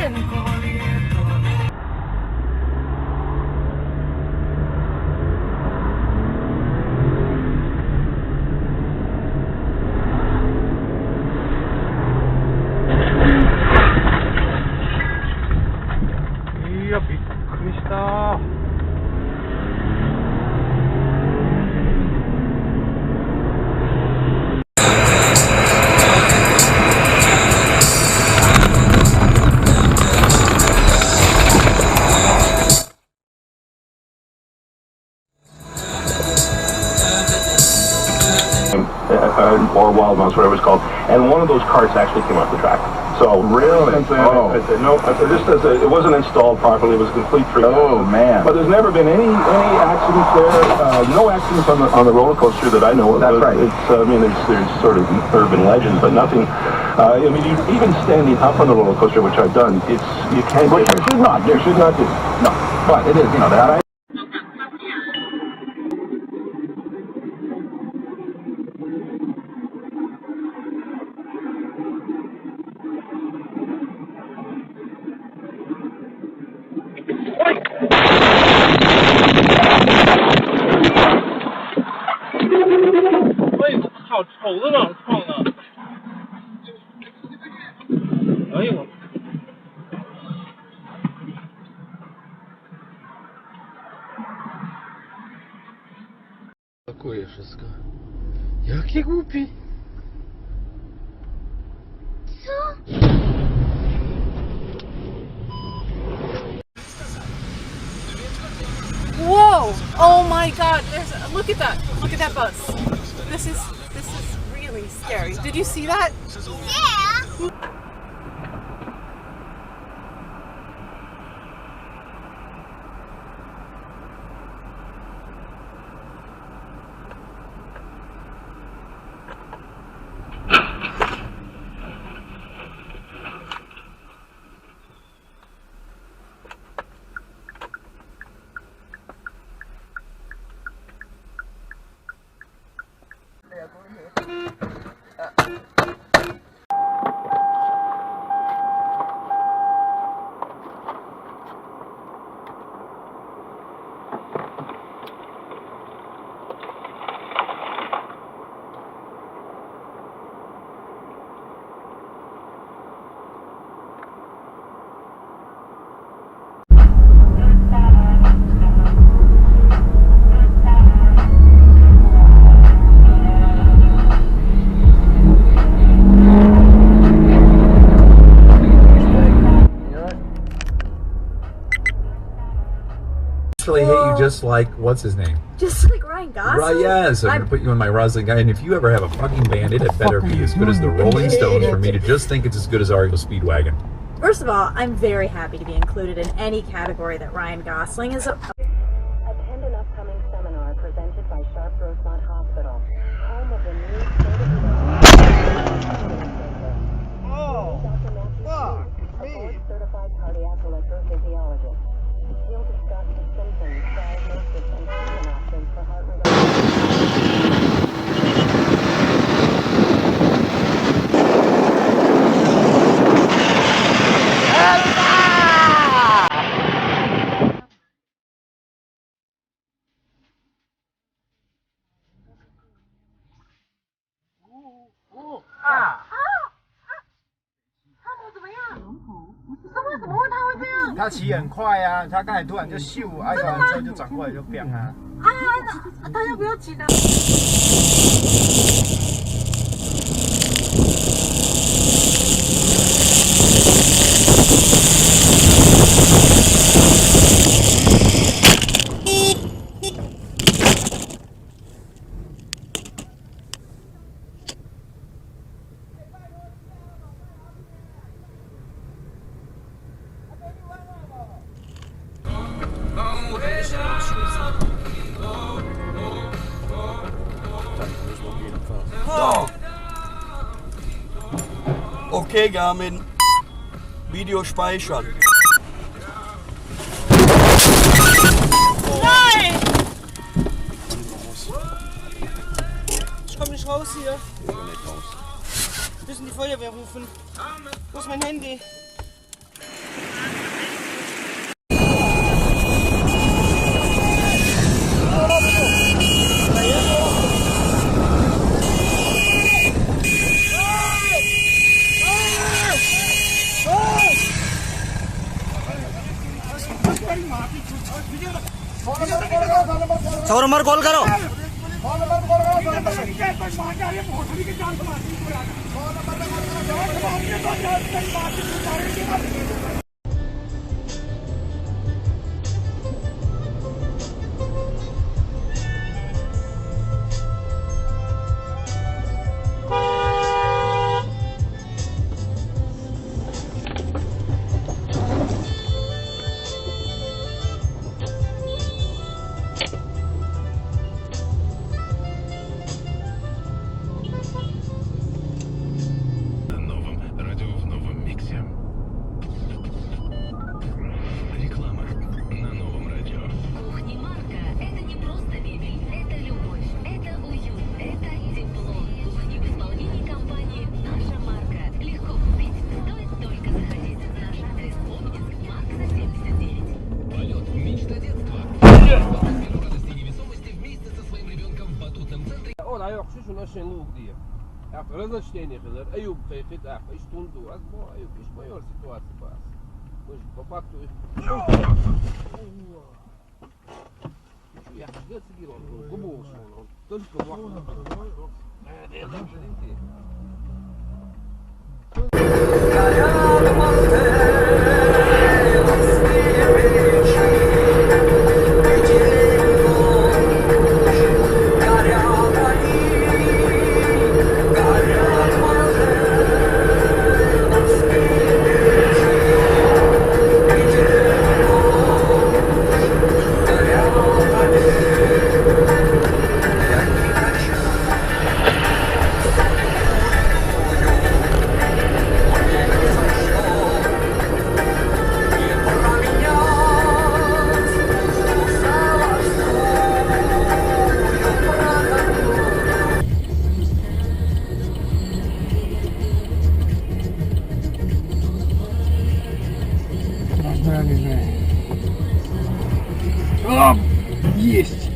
schön. Ja,びっくりした。Or wild mouse, whatever it's called, and one of those carts actually came off the track. So really, I said no. I said it wasn't installed properly. It was a complete freak. Oh man! But there's never been any accidents there. No accidents on the roller coaster that I know of. That's right. It's I mean there's sort of urban legends, but nothing. I mean even standing up on the roller coaster, which I've done, you can't. Which you should not. You should not do. No, but it is. You know that. Какое wszystko? Jakie głupi? Whoa! Oh my God! Look at that! Look at that bus. This is really scary. Did you see that? Yeah. Hate you just like what's his name? Just like Ryan Gosling? Right, yes, I'm gonna put you in my Rosling guy. And if you ever have a fucking band, it had better be as good as the Rolling Stones for me to just think it's as good as REO Speedwagon. First of all, I'm very happy to be included in any category that Ryan Gosling is. Attend an upcoming seminar presented by Sharp Rosemont Hospital, home of the new state-of-the-art board-certified cardiac electrophysiologist. He'll discuss the symptoms, diagnosis, and treatment options for heart他骑很快啊，他刚才突然就咻，完之后就转过来就变啊。那他要不要紧啊？Okay, Garmin. Video speichern. Nein! Ich komm nicht raus hier. Wir müssen die Feuerwehr rufen. Wo ist mein Handy? Showroom call करो। Ora yok şu şuna şenlik diye. Ya разочтение kadar Eyüp kıyıt ah istundu az bu Eyüp iş mayor situasyon var. Bu faktu. Şu yakışıklı sigir oldu. Bu olsun. Только vakit. Есть!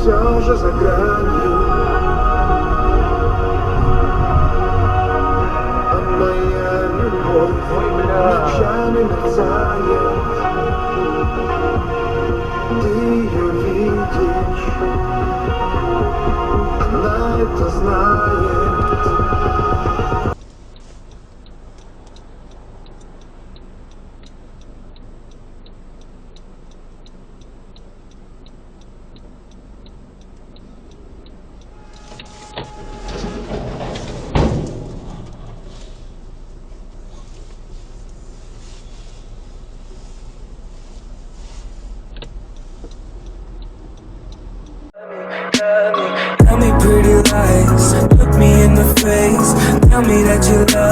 Все же за гранью, а моя любовь ночами мерцает. Ты ее видишь, она это знает. Tell me pretty lies, look me in the face. Tell me that you love